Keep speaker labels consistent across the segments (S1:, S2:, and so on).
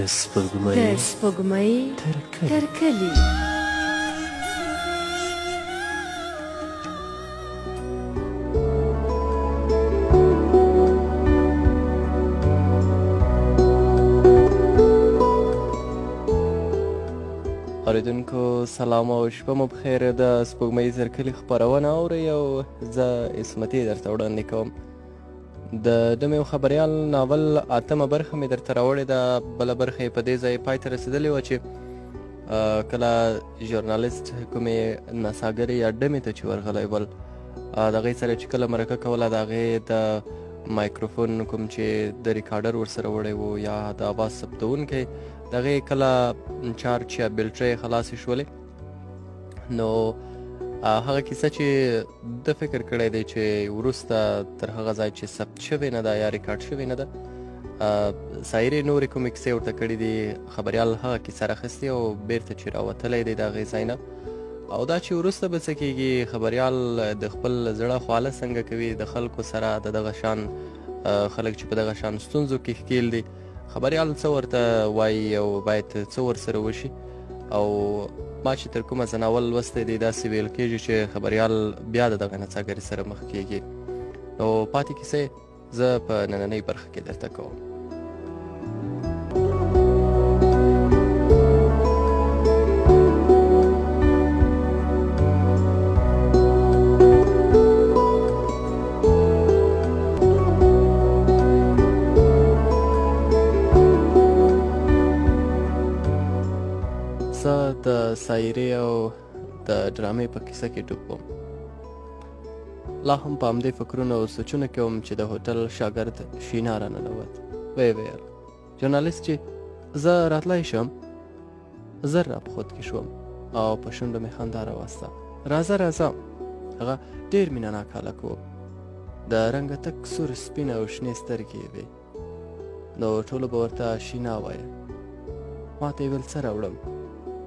S1: سپوږمۍ تر کلي.
S2: اوریدونکو سلام او شپه مو بخیر. د سپوږمۍ تر کلي خپرونه اورئ او زه عصمتي درته وړاندې کوم. د ډمې او خبریال ناول 8مه برخه مې درته راوړې ده. بله برخه یې په دې ځای پای ته رسېدلې وه چې کله ژورنالیست کومې نڅاګرې یا ډمې ته چې ورغلی ول، د هغې سره چې کله مرکه کوله د هغې د مایکروفون کوم چې د ریکارډر ورسره وړی و یا د اواز ثبتونکی د هغې کله چارج یا بیلټرۍ خلاصې شولې، نو هغه کیسه چې ده فکر کړی دی چې وروسته تر هغه ځای چې ثبت شوې نه ده یا ریکارډ شوې نه ده، سایرې نورې کومې کیسې ورته کړي دي، خبریال هغه کیسه راخیستې او بیرته چې راوتلی دی د هغې ځای نه، او دا چې وروسته به څه کېږي، خبریال د خپل زړه خواله څنګه کوي د خلکو سره، د دغه شان خلک چې په دغه شان ستونزو کې ښکېل دي، خبریال څه ورته وایي او باید څه ورسره وشي. او ما چې تر کومه ناول لوستی دی داسې ویل کېږي چې خبریال بیا د دغه نڅاګرې سره مخ کېږي. نو پاتې کیسې زه په نننۍ برخه کې درته کوم. زه د سایرې او د ډرامې په کیسه کې ډوب وم. لا هم په همدې فکرونو او سوچونه کې وم چې د هوټل شاګرد شینا راننوت. ویې ویل ژورنالیست چې زه راتلی شم. زر را په خود کې شوم او په شونډو مې خندا راوسته. راځه راځه. هغه ډېر مینه ناک هلک و. د رنګه تک سور سپین او شنې سترګې یې وې. نو ټولو به ورته شینا وایه. ما ته یې ویل څه راوړم.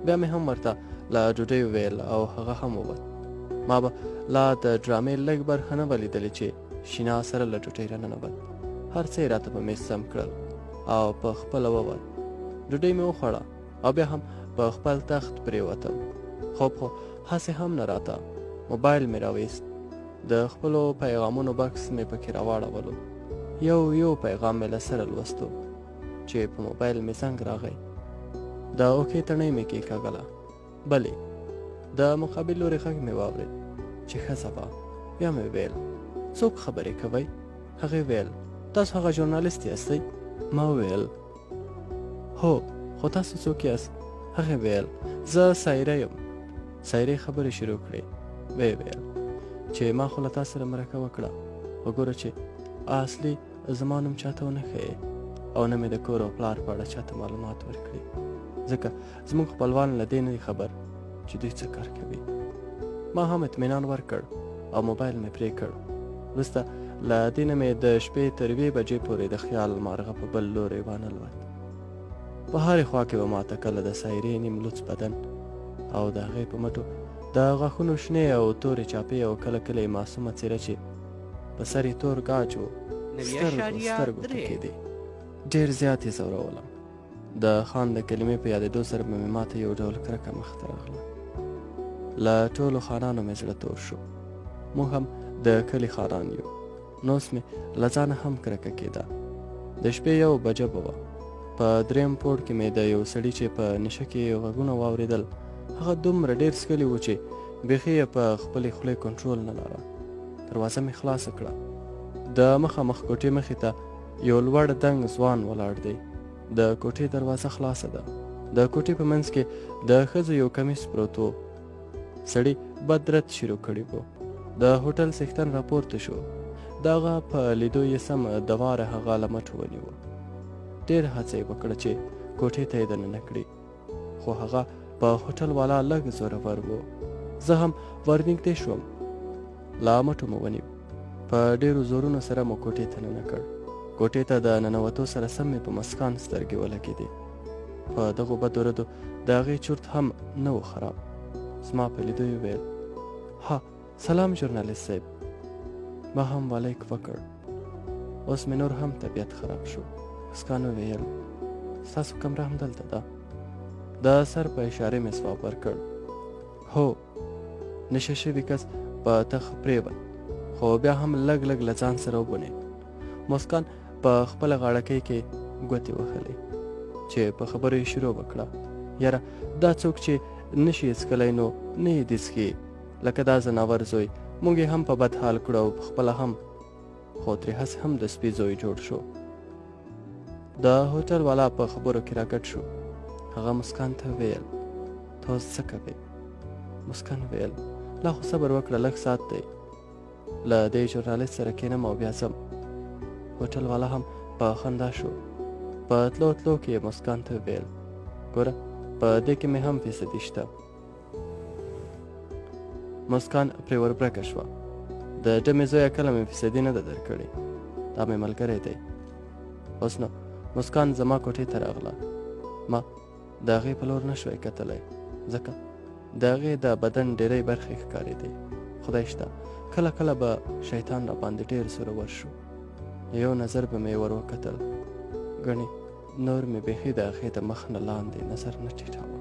S2: بیا مې هم ورته له ډوډۍ وویل او هغه هم ووت. ما به لا د ډرامې لږ برخه نه وه لیدلې چې شینا سره له ډوډۍ راننوت. هر څه یې راته په میز سم کړل او په خپله ووت. ډوډۍ مې وخوړه او بیا هم په خپل تخت پرېوتم. خوب خو هسې هم نه راته. موبایل مې راویست. د خپلو پیغامونو بکس مې پکې راواړولو. یو یو پیغام مې له سره لوستو چې په موبایل مې زنګ راغی. د اوکې تڼۍ مې کېکاږله. بلې د مقابل لورې غږ مې واورېد چې ښځه وه. بیا مې ویل څوک خبرې کوئ؟ هغې ویل تاسو هغه ژورنالیست یاستئ؟ ما وویل هو، خو تاسو څوک یاست؟ هغې ویل زه سایره یم. سایرې خبرې شروع کړې. ویې ویل چې ما خو له تا سره مرکه وکړه، وګوره چې اصلي زما نوم چاته ونه ښیې او نه مې د کور او پلار په اړه چاته معلومات ورکړي، ځکه زموږ خپلوان له دې نه دي خبر چې دوی څه کار کوي. ما هم اطمینان ورکړ او موبایل مې پرې کړ. وروسته له دې نه مې د شپې تر 2 بجې پورې د خیال مارغه په بل لورې وانلوت. په هرې خوا کې به ماته کله د سایرې نیم لوڅ بدن او د هغې په مټو د غاښونو شنې او تورې چاپې او کله کله یې معصومه څېره چې په سر یې تور ګاج و سترګو ټکېدې. ډېر زیات یې ځورولم. د خان د کلمې په یادېدو سره به مې ماته یو ډول کرکه مخته راغله. له ټولو خانانو مې زړه تور شو. موږ هم د کلي خانان یو. نو اوس مې له ځانه هم کرکه کېده. د شپې 1 بجه به وه. په 3م پوړ کې مې د یو سړي چې په نشه کې غږونه واورېدل. هغه دومره ډېر څښلي و چې بیخي یې په خپلې خولې کنټرول نه لاره. دروازه مې خلاصه کړه. د مخامخ کوټې مخې ته یو لوړ دنګ ځوان ولاړ دی. د کوټې دروازه خلاصه ده. د کوټې په منځ کې د ښځو یو کمیس پروت و. سړي بد رد شروع کړی و. د هوټل څښتن راپورته شو. د هغه په لیدو یې سم د واره هغه له مټو ونیوه. ډېر هڅه یې وکړه چې کوټې ته یې دننه کړي، خو هغه په هوټل والا لږ زورور و. زه هم ورنږدې شوم. له مټو مو ونیو. په ډېرو زورونو سره مو کوټې ته ننه کړ. کوټې ته د ننوتو سره سم مې په مسکان سترګې ولګېدې. په دغو بدو ردو د هغې چورت هم نه و خراب. زما په لیدو یې ویل ها سلام ژورنالیست صاحب. ما هم ولیک وکړ. اوس مې نور هم طبیعت خراب شو. مسکان وویل ستاسو کمره همدلته ده. د سر په اشارې مې ځواب ورکړ. هو. نشه شوي کس په تخ پرېوت، خو بیا هم لږ لږ له ځان سره وبونید. مسکان په خپله غاړکۍ کې ګوتې وهلې چې په خبرو یې شروع وکړه. یاره دا څوک چې نشي څکلی نو نه یې دې څښي، لکه دا ځناور زوی موږ یې هم په بد حال کړو او پخپله هم، خو ترې هسې هم د سپي زوی جوړ شو. د هوټل والا په خبرو کې راګډ شو. هغه مسکان ته ویل ته اوس څه کوې؟ مسکان ویل لا خو صبر وکړه، لږ ساعت دی، له دې ژورنالست سره کښېنم او بیا ځم. هوټل والا هم په خندا شو. په تلو تلو کې یې مسکان ته ویل ګوره په دې کې مې هم فیصدي شته. مسکان پرې وربرګه شوه. د ډمې زویه کله مې فیصدي نه ده درکړې، دا مې ملګری دی. اوس نو مسکان زما کوټې ته راغله. ما د هغې په لور نه شوی کتلی، ځکه د هغې د بدن ډېری برخې ښکارېدې. خدای شته کله کله به شیطان را باندې ډېر زورور شو. یو نظر به مې ور وکتل، ګڼې نور مې بیخي د هغې د مخ نه لاندې نظر نه ټیټاوه.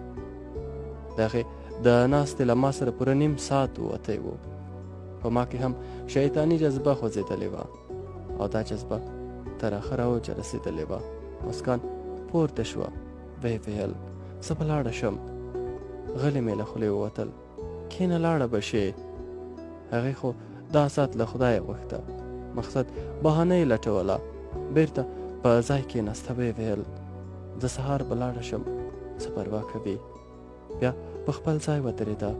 S2: د هغې د ناستې له ما سره پوره نیم ساعت ووتی و. په ما کې هم شیطاني جذبه خوځېدلې وه او دا جذبه تر اخره اوجه رسېدلې وه. مسکان پورته شوه، ویې ویل زه به لاړه شم. غلې مې له خولې ووتل، کښېنه لاړه به شې. هغې خو دا ساعت له خدایه غوښته، مقصد بهانه یې لټوله. بیرته په ځای کښېناسته، ویې ویل زه سهار به لاړه شم، څه پروا کوي. بیا په خپل ځای ودرېده،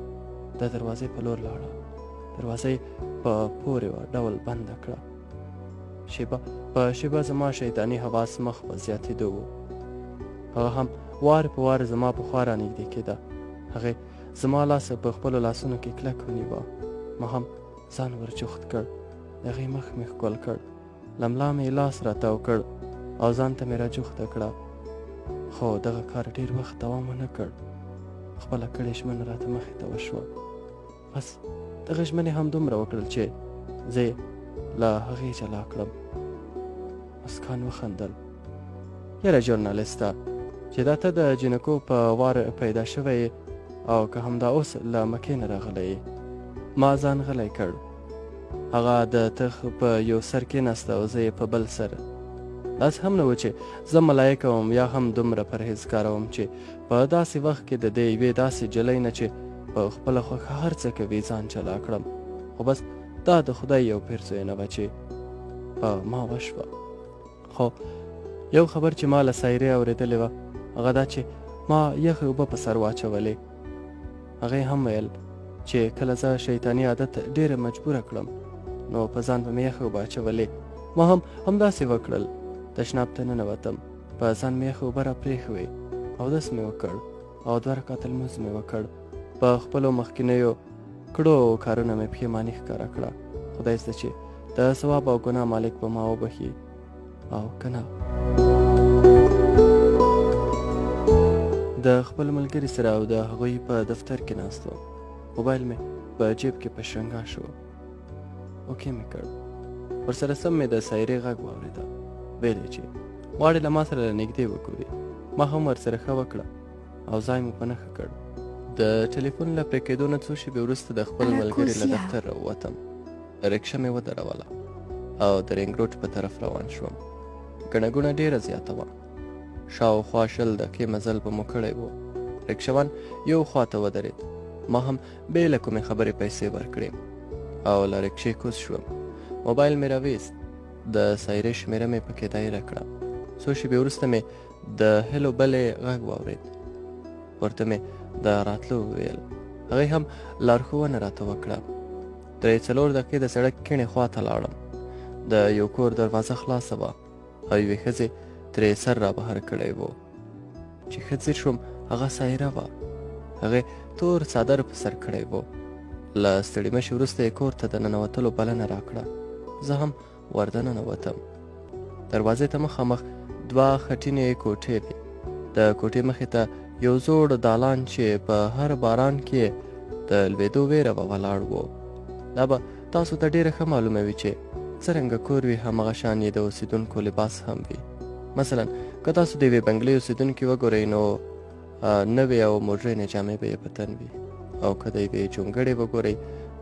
S2: د دروازې په لور لاړه. دروازه یې په پورې ډول بنده کړه. شیبه په شیبه زما شیطاني حواس مخ په زیاتېدو و. هغه هم وار په وار زما په خوا رانږدې کېده. هغې زما لاس په خپلو لاسونو کې کلک ونیوه. ما هم ځان ور جوخت کړ، د هغې مخ مې ښکل کړ، له ملا مې لاس راتاو کړ او ځان ته مې راجوخته کړه. خو دغه کار ډېر وخت دوام ونه کړ. خپله کړې ژمنه راته مخې ته وشوه. بس دغه ژمنې هم دومره وکړل چې زه یې له هغې جلا کړم. مسکان وخندل. یاره ژورنالسته چې دا ته د جینکو په وار پیدا شوی او که همدا اوس له مکې نه راغلی. ما ځان غلی کړ. هغه د تخ په یو سر کېناسته او زه یې په بل سر. داسې هم نه و چې زه ملایکه وم یا هم دومره پرهیزګاره وم چې په داسې وخت کې د دې یوې داسې جلۍ نه چې په خپله خوښه هر څه کوي ځان جلا کړم. خو بس دا د خدای یو پیرزوینه وه چې په ما وشوه. خو یو خبر چې ما له سایرې اورېدلې وه هغه دا چې ما یخې اوبه په سر واچولې. هغې هم ویل چې کله زه شیطاني عادت ډېره مجبوره کړم نو په ځان به مې یخې اوبه اچولې. ما هم همداسې وکړل. تشناب ته ننوتم، په ځان مې یخې اوبه را پرېښوې، اودس مې وکړ او 2 رکعته لمونځ مې وکړ. په خپلو مخکینیو کړو کارونه مې پښیماني ښکاره کړه. خدای زده چې د ثواب او ګناه مالک به ما وبخي او که نه. د خپل ملګري سره او د هغوی په دفتر کې ناست وم. موبایل مې په جیب کې په شرنګا شو. اوکې مې کړ. ورسره سم مې د سایرې غږ واورېده. ویل یې چې غواړې له ما سره له نږدې وګورې. ما هم ورسره ښه وکړه او ځای مو په نښه کړ. د ټلیفون له پرې کېدو نه څو شېبې وروسته د خپل ملګري له دفتر راووتم. رکشه مې ودروله او د رینګ روډ په طرف روان شوم. ګڼه ګوڼه ډېره زیاته وه. شاوخوا 20 دقیقې مزل به مو کړی و. رکشهوان یو خوا ته ودرېد. ما هم بې له کومې خبرې پیسې ورکړې او له رکشې کوز شوم. موبایل مې راویست. د سایرې شمېره مې پکې دایره کړه. څو شېبې وروسته مې د هلو بلې غږ واورېد. ورته مې د راتلو وویل. هغې هم لارښوونه راته وکړه. 3-4 دقیقې د سړک کیڼې خوا ته لاړم. د یو کور دروازه خلاصه وه او یوې ښځې ترې سر را بهر کړی و. چې ښه ځیر شوم هغه سایره وه. هغې تور څادر په سر کړی و. له ستړي مشي وروسته یې کور ته د ننوتلو بلنه راکړه. زه هم وردننوتم. دروازې ته مخامخ 2 خټینې کوټې وې. د کوټې مخې ته یو زوړ دالان چې په هر باران کې د لوېدو ویره به ولاړ و. دا به تاسو ته ډېره ښه معلومه وي چې څرنګه کور وي همغه شان یې د اوسېدونکو لباس هم وي. مثلا که تاسو د یوې بنګلې اوسېدونکي وګورئ نو نوې او موډرنې جامې به یې په تن وي، او که د یوې جونګړې وګورئ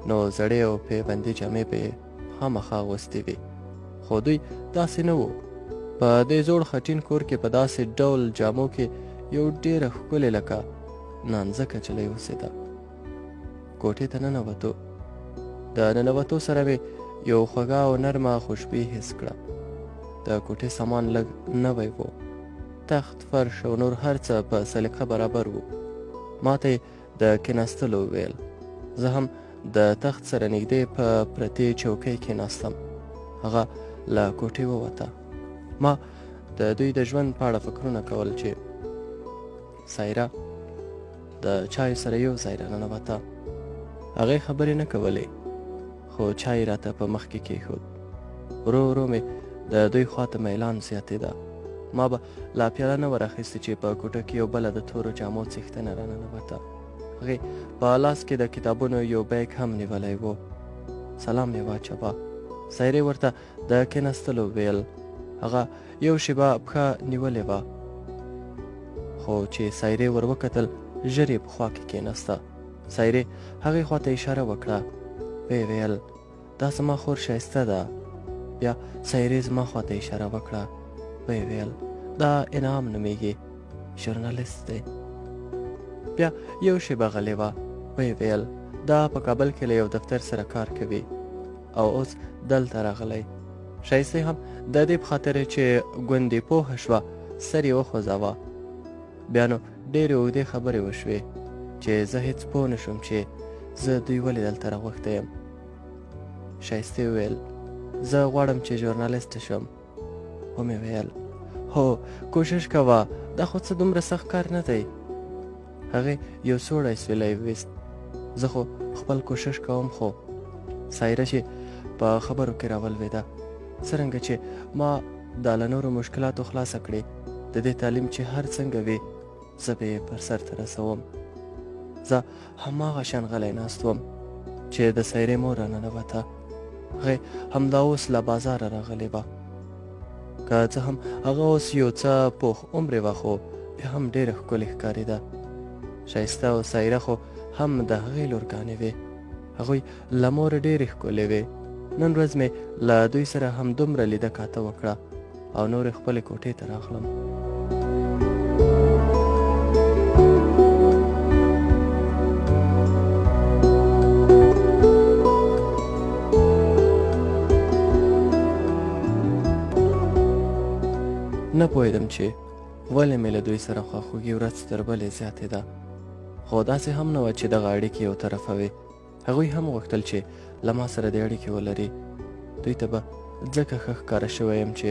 S2: نو زړې او پیبندي جامې به یې خامخا اغوستې وي. خو دوی داسې نه وو. په دې زوړ خټین کور کې په داسې ډول جامو کې یو ډېره ښکلې لکه نانځکه نجلۍ اوسېده. کوټې ته ننوتو. د ننوتو سره مې یو خوږه او نرمه خوشبويي حس کړه. د کوټې سامان لږ نوی و. تخت، فرش او نور هر څه په سلیقه برابر وو. ما ته یې د کېناستلو وویل. زه هم د تخت سره نږدې په پرتې چوکۍ کېناستم. هغه له کوټې ووته. ما د دوی د ژوند په اړه فکرونه کول چې سایره د چای سره یو ځای راننوته. هغې خبرې نه کولې، خو چای راته په مخ کې کېښود. ورو ورو مې د دوی خواته میلان زیاتېده. ما به لا پیاله نه ور اخیستې چې په کوټه کې یو بله د تورو جامو څښتنه راننوته. هغې په لاس کې د کتابونو یو بیگ هم نیولی و. سلام یې واچوه. سایرې ورته د کېناستلو ویل. هغه یو شېبه پښه نیولې وه، خو چې سایرې ور وکتل ژر یې په خوا کې کېناسته. سایرې هغې خواته اشاره وکړه. ویې ویل دا زما خور ښایسته ده. بیا سایرې زما خواته اشاره وکړه. ویې ویل دا انعام نومیږي، ژورنالیست دی. بیا یو شېبه غلې وه. ویې ویل دا په کابل کې له یو دفتر سره کار کوي او اوس دلته راغلی. ښایستې هم د دې په خاطر چې ګوندې پوهه شوه سر یې وخوځاوه. بیا نو ډېرې اوږدې خبرې وشوې چې زه هېڅ پوه نه شوم چې زه دوی ولې دلته راغوښتی یم. ښایستې وویل زه غواړم چې ژورنالیسټه شم. ومې ویل هو کوشش کوه، دا خو څه دومره سخت کار نه دی. هغې یو سوړی سویلی ویست. زه خو خپل کوشش کوم، خو سایره چې په خبرو کې راولوېده. څرنګه چې ما دا له نورو مشکلاتو خلاصه کړې، د دې تعلیم چې هر څنګه وي زه به یې پر سر ته رسوم. زه هماغه شان غلی ناست وم چې د سایرې مور راننوته. هغې همدا اوس له بازاره راغلې وه. که څه هم هغه اوس یو څه پوخ عمرې وه، خو بیا هم ډېره ښکلې ښکارېده. ښایسته او سایره خو هم د هغې لورګانې وې. هغوی له موره ډېرې ښکلې وې. نن ورځ مې له دوی سره همدومره لیده کاته وکړه او نورې خپلې کوټې ته راغلم. نه پوهېدم چې ولې مې له دوی سره خواخوږي ورځ تر بلې زیاتېده، خو داسې هم نه وه چې دغه اړیکې یو طرفه وې. هغوی هم غوښتل چې له ما سره د اړیکې ولري. دوی ته به ځکه ښه ښکاره شوی یم چې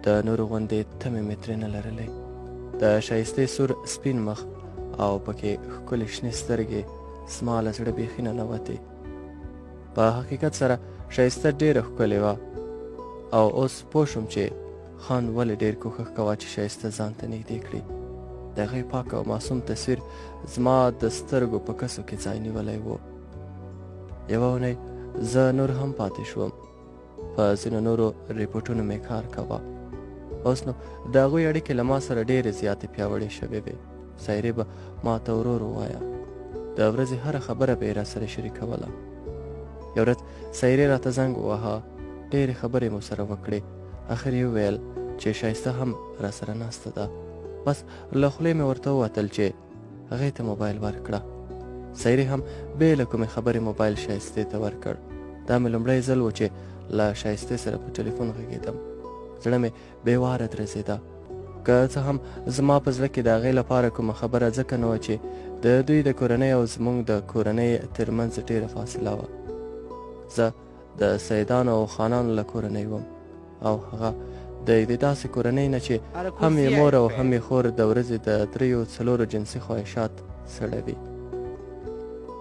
S2: د نورو غوندې تمې مې ترې نه لرلې. د ښایستې سور سپین مخ او پکې ښکلې شنې سترګې زما له زړه بیخي ننوتې. په حقیقت سره ښایسته ډېره ښکلې وه او اوس پوه شوم چې خان ولې ډېر کوښښ کوه چې ښایسته ځان ته نږدې کړي. د هغې پاک او معصوم تصویر زما د سترګو په کسو کې ځای نیولی و. یوه اونۍ زه نور هم پاتې شوم. په ځینو نورو ریپورټونو مې کار کوه. اوس نو د هغوی اړیکې له ما سره ډېرې زیاتې پیاوړې شوې وې. سایرې به ما ته ورو ورو ووایه. د ورځې هره خبره به یې راسره شریکوله. یو ورځ سایرې راته زنګ وواهه. ډېرې خبرې مو سره وکړې. اخر یې وویل چې ښایسته هم راسره ناسته ده. بس له خولې مې ورته ووتل چې هغې ته موبایل ورکړه. سایرې هم بې له کومې خبرې موبایل ښایستې ته ورکړ. دا مې لومړی ځل و چې له ښایستې سره په ټلیفون غږېدم. زړه مې بې واره درزېده. که څه هم زما په زړه کې د هغې لپاره کومه خبره ځکه نه وه چې د دوی د کورنۍ او زموږ د کورنۍ ترمنځ ډېره فاصله وه. زه د سیدانو او خانانو له کورنۍ وم او هغه د یوې داسې کورنۍ نه چې هم یې مور او هم یې خور د ورځې د 3-4 جنسي خواهشات سړوي.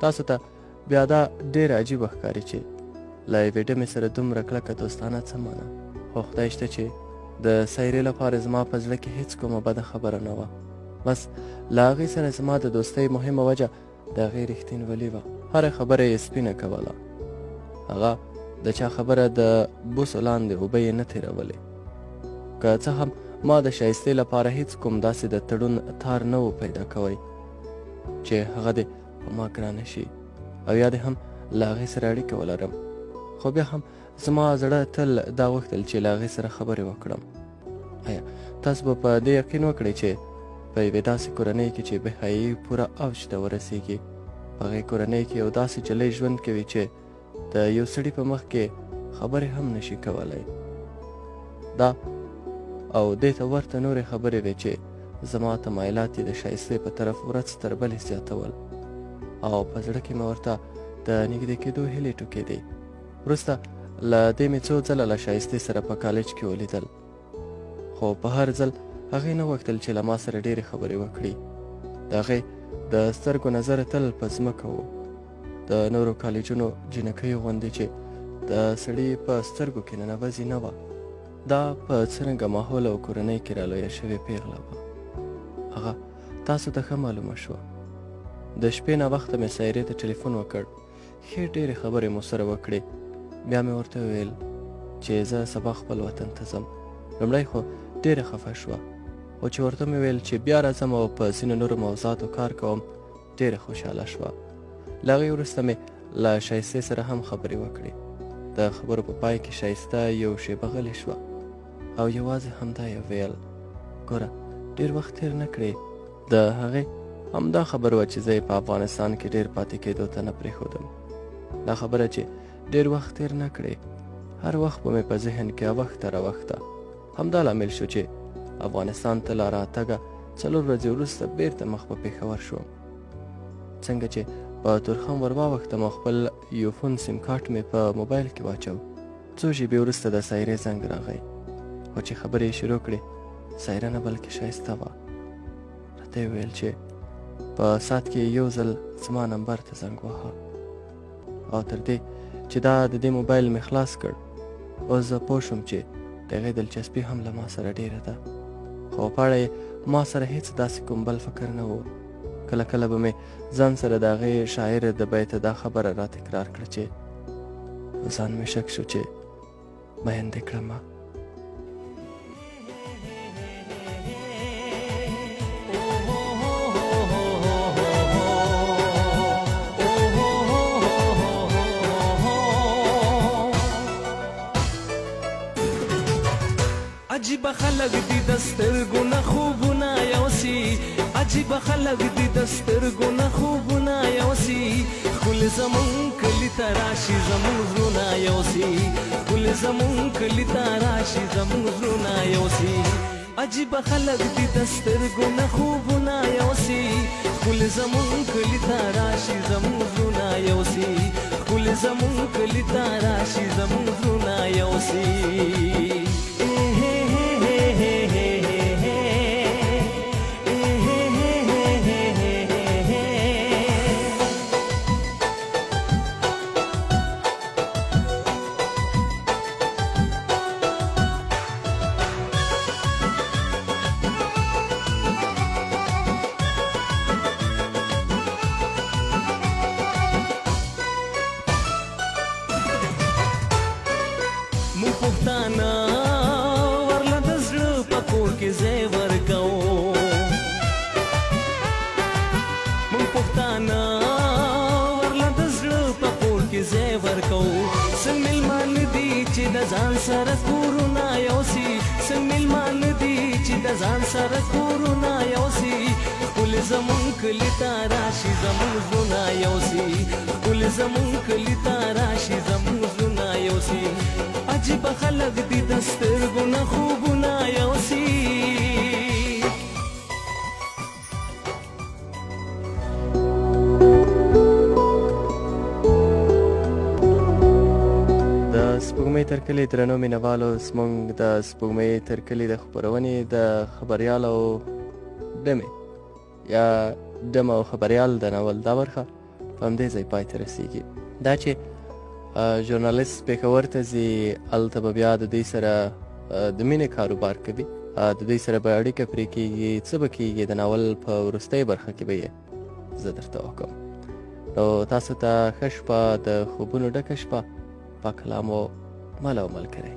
S2: تاسو ته بیا دا ډېره عجیبه ښکاري چې له یوې ډمې سره دومره کلکه دوستانه څه معنه، خو خدای شته چې د سایرې لپاره زما په زړه کې هېڅ کومه بده خبره نه وه. بس له هغې سره زما د دوستۍ مهمه وجه د هغې رښتینولي وه. هره خبره یې سپینه کوله. هغه د چا خبره د بوسو لاندې اوبه یې نه تېرولې. که څه هم ما د شایستې لپاره هیڅ کوم داسې د تړون تار نه و پیدا کوی چې هغه دې په ما ګرانه شي او یا دې هم له هغې سره اړیکه ولرم. خو بیا هم زما زړه تل دا غوښتل چې له هغې سره خبرې وکړم. آیا تاسو به په دې یقین وکړئ چې په یوې داسې کورنۍ کې چې بېحیایي پوره اوج ته ورسیږي، په هغې کورنۍ کې یو داسې جلی ژوند کوي چې د یو سړي په مخ کې خبرې هم نشي کولی. دا او دې ته ورته نورې خبرې وې چې زما تمایلات یې د شایستې په طرف ورځ تر بلې زیاتول او په زړه کې مې ورته د نږدې کېدو هیلې ټوکېدې. وروسته له دې مې څو ځله له شایستې سره په کالج کې ولیدل، خو په هر ځل هغې نه غوښتل چې له ما سره ډېرې خبرې وکړي. د هغې د سترګو نظر تل په ځمکه و، د نورو کالجونو جینکیو غوندې چې د سړي په سترګو کې ننوځي نه وه. دا په څرنګه ماحول او کورنۍ کې رالویه شوې پیغله وه. هغه تاسو ته ښه معلومه شوه. د شپې ناوخته مې سایرې ته ټلیفون وکړ. ښې ډېرې خبرې مو سره وکړې. بیا مې ورته وویل چې زه سبا خپل وطن ته ځم. لومړی خو ډېره خفه شوه، خو چې ورته مې ویل چې بیا راځم او په ځینو نورو موضوعاتو کار کوم ډېره خوشحاله شوه. له هغې وروسته مې له شایستې سره هم خبرې وکړې. د خبرو په پای کې شایسته یو شیبه غلې شوه او یوازې همدا یې ویل، ګوره ډېر وخت تېر نه کړې. د هغې همدا خبر وه چې زه یې په افغانستان کې ډېر پاتې کېدو ته نه پرېښودم. دا خبره چې ډېر وخت تېر نه کړې، هر وخت به مې په ذهن کې اوښته راوښته. همدا لامل شو چې افغانستان ته له راتګه 4 ورځې وروسته بېرته مخ په پېښور شوم. څنګه چې په تورخم ور واوښتم او خپل یوفون سیم کارت مې په موبایل کې واچو، څو شېبې وروسته د سایرې زنګ راغی. خو چې خبرې یې شروع کړې، سایره نه بلکې ښایسته وه. راته یې ویل چې په ساعت کې یو ځل زما نمبر ته زنګ واهه، او تر دې چې دا د دې موبایل مې خلاص کړ، اوس زه پوه شوم چې د هغې دلچسپي هم له ما سره ډېره ده. خو په اړه یې ما سره هېڅ داسې کوم بل فکر نه و. کله کله به مې ځان سره د هغې شاعره د بیته دا خبره را تکرار کړه چې په ځان مې شک شو چې میین دې کړمه.
S3: عجیب خلق دی د سترګو نه خوبونه یوسي، عجیب خلق دی د سترګو نه خوبونه یوسي، ښکلې زمون کلي ته راشي زمون زړونه یوسي، ښکلې زمون کلي ته راشي زمون زړونه یوسي. عجیب خلق دی د سترګو نه خوبونه یوسي، ښکلې زمون کلي ته راشي زمون زړونه یوسي، ښکلې زمون کلي ته راشي زمون زړونه یوسي. پښتانه ورله د زړه په کور کې ځای ورکوو، موږ پښتانه ورله د زړه په کور کې ځای ورکوو. څنګه میلمانه دي چې د ځان سره کورونه یوسي، څنګه میلمانه دي چې د ځان سره کورونه یوسي، ښکلې زمون کلي ته راشي زمون زړونه یوسي، ښکلې زمون کلي ته راشي زمون زړونه یوسي. عجیب خلق دی د سترګو نه خوبونه یوسي.
S2: د سپوږمۍ تر کلي درنو مینهوالو، زموږ د سپوږمۍ تر کلي د خپرونې د خبریال او ډمې یا ډم او خبریال د ناول دا برخه په همدې ځای پای ته رسیږي. دا چې ژورنالیست پېښور ته ځي، هلته به بیا د دوی سره د مینې کاروبار کوي، د دوی سره به اړیکه پرې کېږي، څه به کېږي د ناول په وروستۍ برخه کې به یې زه درته وکړم. نو تاسو ته ښه شپه، د خوبونو ډکه شپه، پاک کلام و مل او ملګری.